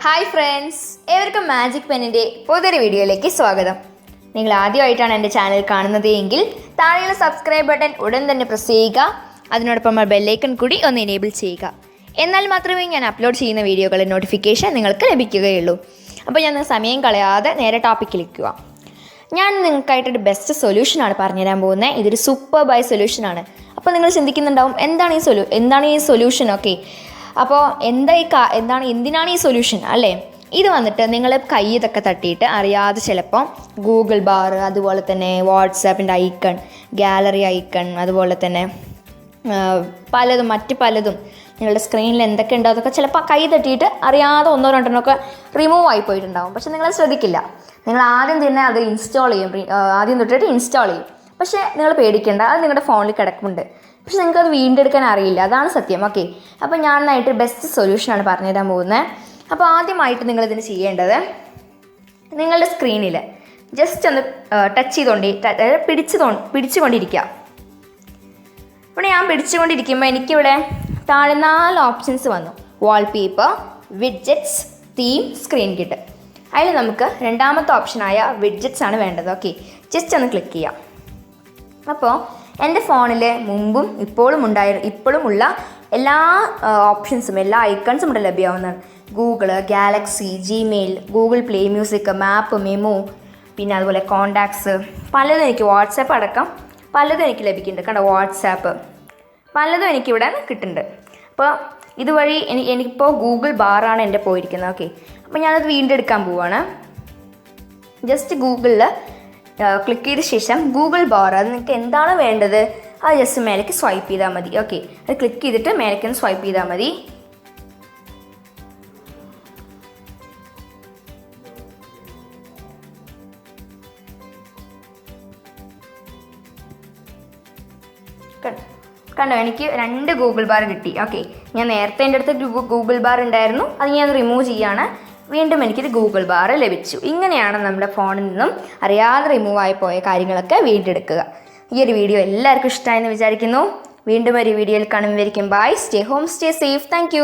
Hi friends, ഏവർക്കും magic പെന്നിൻ്റെ പുതിയൊരു വീഡിയോയിലേക്ക് സ്വാഗതം. നിങ്ങൾ ആദ്യമായിട്ടാണ് എൻ്റെ ചാനൽ കാണുന്നത് എങ്കിൽ താഴെയുള്ള സബ്സ്ക്രൈബ് ബട്ടൺ ഉടൻ തന്നെ പ്രസ് ചെയ്യുക. അതിനോടൊപ്പം ബെല്ലൈക്കൺ കൂടി ഒന്ന് എനേബിൾ ചെയ്യുക. എന്നാൽ മാത്രമേ ഞാൻ അപ്ലോഡ് ചെയ്യുന്ന വീഡിയോകളുടെ നോട്ടിഫിക്കേഷൻ നിങ്ങൾക്ക് ലഭിക്കുകയുള്ളൂ. അപ്പോൾ ഞാൻ സമയം കളയാതെ നേരെ ടോപ്പിക്കിലേക്ക് പോവാം. ഞാൻ നിങ്ങൾക്കായിട്ടൊരു ബെസ്റ്റ് സൊല്യൂഷനാണ് പറഞ്ഞുതരാൻ പോകുന്നത്. ഇതൊരു സൂപ്പർ സൊല്യൂഷനാണ്. അപ്പോൾ നിങ്ങൾ ചിന്തിക്കുന്നുണ്ടാവും എന്താണ് ഈ സൊല്യൂഷൻ? ഓക്കെ, അപ്പോൾ എന്തിനാണ് ഈ സൊല്യൂഷൻ അല്ലേ? ഇത് വന്നിട്ട് നിങ്ങൾ കൈ ഇതൊക്കെ തട്ടിയിട്ട് അറിയാതെ ചിലപ്പോൾ ഗൂഗിൾ ബാർ, അതുപോലെ തന്നെ വാട്സാപ്പിൻ്റെ ഐക്കൺ, ഗാലറി ഐക്കൺ, അതുപോലെ തന്നെ മറ്റ് പലതും നിങ്ങളുടെ സ്ക്രീനിൽ എന്തൊക്കെ ഉണ്ടോ അതൊക്കെ ചിലപ്പോൾ കൈ തട്ടിയിട്ട് അറിയാതെ ഒന്നോ രണ്ടെണ്ണമൊക്കെ റിമൂവ് ആയി പോയിട്ടുണ്ടാവും. പക്ഷെ നിങ്ങളത് ശ്രദ്ധിക്കില്ല. നിങ്ങൾ ആദ്യം തന്നെ അത് ആദ്യം തൊട്ടിട്ട് ഇൻസ്റ്റാൾ ചെയ്യും. പക്ഷേ നിങ്ങൾ പേടിക്കേണ്ട, അത് നിങ്ങളുടെ ഫോണിൽ കിടക്കുന്നുണ്ട്. പക്ഷെ നിങ്ങൾക്കത് വീണ്ടെടുക്കാൻ അറിയില്ല. അതാണ് സത്യം. ഓക്കെ, അപ്പോൾ ഞാനായിട്ട് ബെസ്റ്റ് സൊല്യൂഷനാണ് പറഞ്ഞുതരാൻ പോകുന്നത്. അപ്പോൾ ആദ്യമായിട്ട് നിങ്ങളിതിന് ചെയ്യേണ്ടത്, നിങ്ങളുടെ സ്ക്രീനിൽ ജസ്റ്റ് ഒന്ന് ടച്ച് പിടിച്ചുകൊണ്ടിരിക്കുക. ഇവിടെ ഞാൻ പിടിച്ചുകൊണ്ടിരിക്കുമ്പോൾ എനിക്കിവിടെ താഴെ 4 ഓപ്ഷൻസ് വന്നു. വാൾപേപ്പർ, വിഡ്ജറ്റ്സ്, തീം, സ്ക്രീൻ കിട്ട്. അതിൽ നമുക്ക് രണ്ടാമത്തെ ഓപ്ഷനായ വിഡ്ജറ്റ്സ് ആണ് വേണ്ടത്. ഓക്കെ, ജസ്റ്റ് ഒന്ന് ക്ലിക്ക് ചെയ്യാം. അപ്പോൾ എൻ്റെ ഫോണിൽ മുമ്പും ഇപ്പോഴും ഉള്ള എല്ലാ ഓപ്ഷൻസും എല്ലാ ഐക്കൺസും ഇവിടെ ലഭ്യമാവുന്നതാണ്. Google, Galaxy, Gmail, Google play music, map, memo, പിന്നെ അതുപോലെ കോണ്ടാക്ട്സ്, പലതും എനിക്ക് വാട്സാപ്പ് അടക്കം പലതും എനിക്ക് ലഭിക്കുന്നുണ്ട്. കണ്ടോ, വാട്സാപ്പ് പലതും എനിക്കിവിടെ കിട്ടുന്നുണ്ട്. അപ്പോൾ ഇതുവഴി എനിക്കിപ്പോൾ ഗൂഗിൾ ബാറാണ് എൻ്റെ പോയിരിക്കുന്നത്. ഓക്കെ, അപ്പോൾ ഞാനത് വീണ്ടെടുക്കാൻ പോവുകയാണ്. ജസ്റ്റ് ഗൂഗിളിൽ ക്ലിക്ക് ചെയ്ത ശേഷം ഗൂഗിൾ ബാർ, അത് നിങ്ങൾക്ക് എന്താണ് വേണ്ടത് അത് ജസ്റ്റ് മേലേക്ക് സ്വൈപ്പ് ചെയ്താൽ മതി. ഓക്കെ, അത് ക്ലിക്ക് ചെയ്തിട്ട് മേലേക്ക് ഒന്ന് സ്വൈപ്പ് ചെയ്താൽ മതി. കണ്ടോ, എനിക്ക് 2 ഗൂഗിൾ ബാർ കിട്ടി. ഓക്കെ, ഞാൻ നേരത്തെ എൻ്റെ അടുത്ത് ഗൂഗിൾ ബാർ ഉണ്ടായിരുന്നു, അത് ഞാൻ റിമൂവ് ചെയ്യാണ്. വീണ്ടും എനിക്കൊരു ഗൂഗിൾ ബാർ ലഭിച്ചു. ഇങ്ങനെയാണ് നമ്മുടെ ഫോണിൽ നിന്നും അറിയാതെ റിമൂവ് ആയി പോയ കാര്യങ്ങളൊക്കെ വീണ്ടെടുക്കുക. ഈ ഒരു വീഡിയോ എല്ലാവർക്കും ഇഷ്ടമായെന്ന് വിചാരിക്കുന്നു. വീണ്ടും ഒരു വീഡിയോയിൽ കാണുമ്പോഴേക്കും bye, stay home, stay safe. Thank